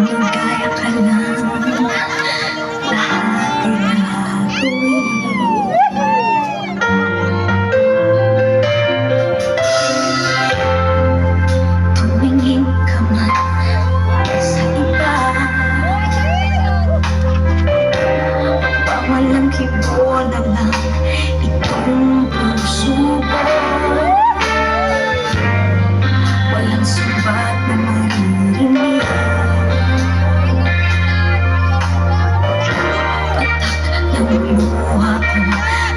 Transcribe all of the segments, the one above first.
Magaya ka lang, lahat ay gagawin. Tumingin ka man sa iba, bawal ang kibo na lang itong puso ko. Walang subat na maririnig, patak ng luha ko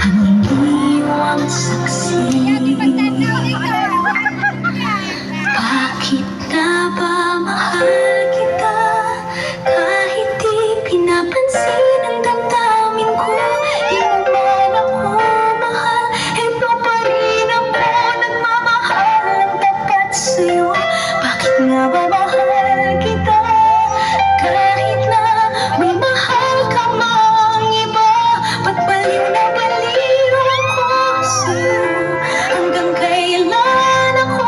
ang iniwang saksi. Bakit nga ba mahal kita kahit di pinapansin ang damdamin ko? Di mo man ako mahal, ito pa rin ako nagmamahal ng tapat sa'yo. Bakit nga ba mahal kita kahit na may mahal ka mang iba? Ba't baliw na baliw ako sa'yo? Hanggang kailan ako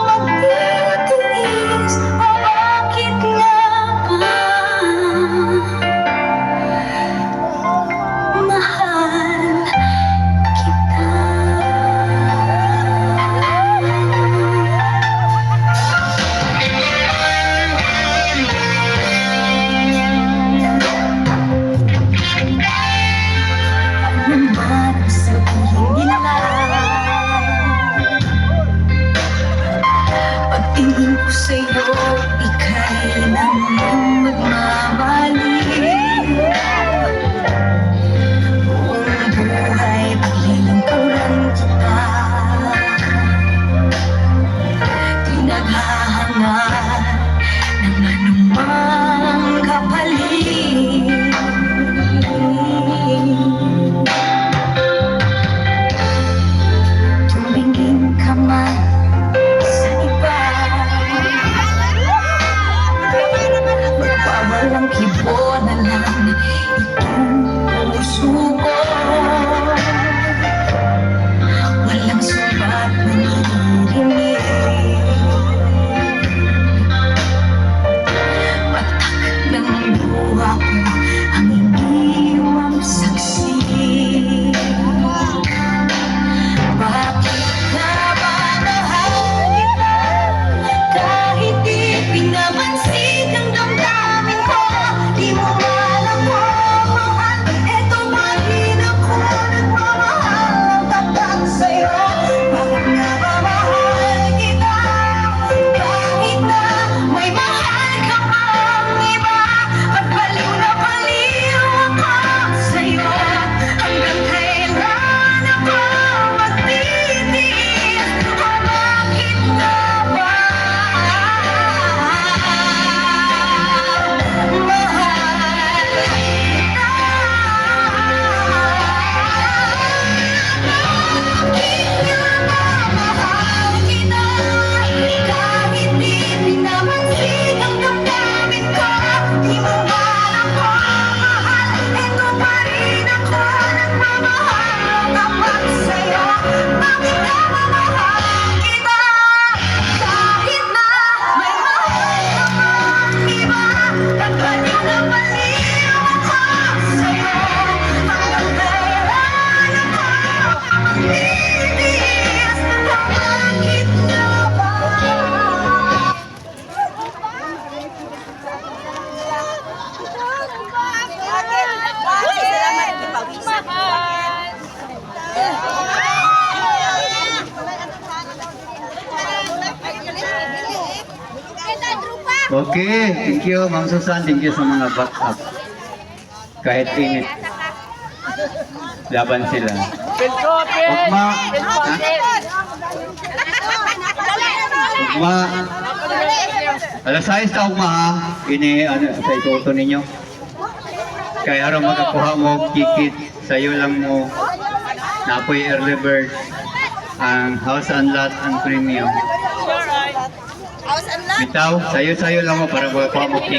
magtitiis? O bakit nga ba mahal kita? Ano man ang sabihin nila, pagtingin ko sa'yo, ika'y naman magmamali. Buong buhay, paglilingkuran kita, di naghahangad ng anumang kapalit. Tumingin ka man sa iba, magpawalang kibo na lang itong puso ko. Walang subat na naririnig, patak ng luha ko ang iniwang saksi. Bakit nga ba mahal kita kahit di pinapansin ang damdamin ko? Di mo man ako mahal, eto pa rin ako nagmamahal ng tapat sa'yo. Bakit nga ba mahal kita kahit na may mahal ka pang iba? At baliw na baliw ako sa'yo. Hanggang kailan ako magtitiis? O bakit nga ba mahal kita? Kahit di pinapansin ang damdamin ko, di mo man ako mahal, eto pa rin ako nagmamahal ng tapat sa'yo. Bakit nga ba mahal kita kahit na may mahal ka pang iba? Ba't baliw na baliw ako sa'yo? Hanggang kailan ako magtitiis? Bakit nga ba? Okay, thank you Ma'am Susan, thank you sa mga backup. Kahit init, laban sila. Ugma, ugma, alas 6 ta ugma ha, ini ano sa ituto ninyo. Kaya araw makakuha mo kikit, sayo lang mo, napoy early bird, ang house and lot and premium. Bitaw, sayo-sayo lang mo para makakuha mo kikit.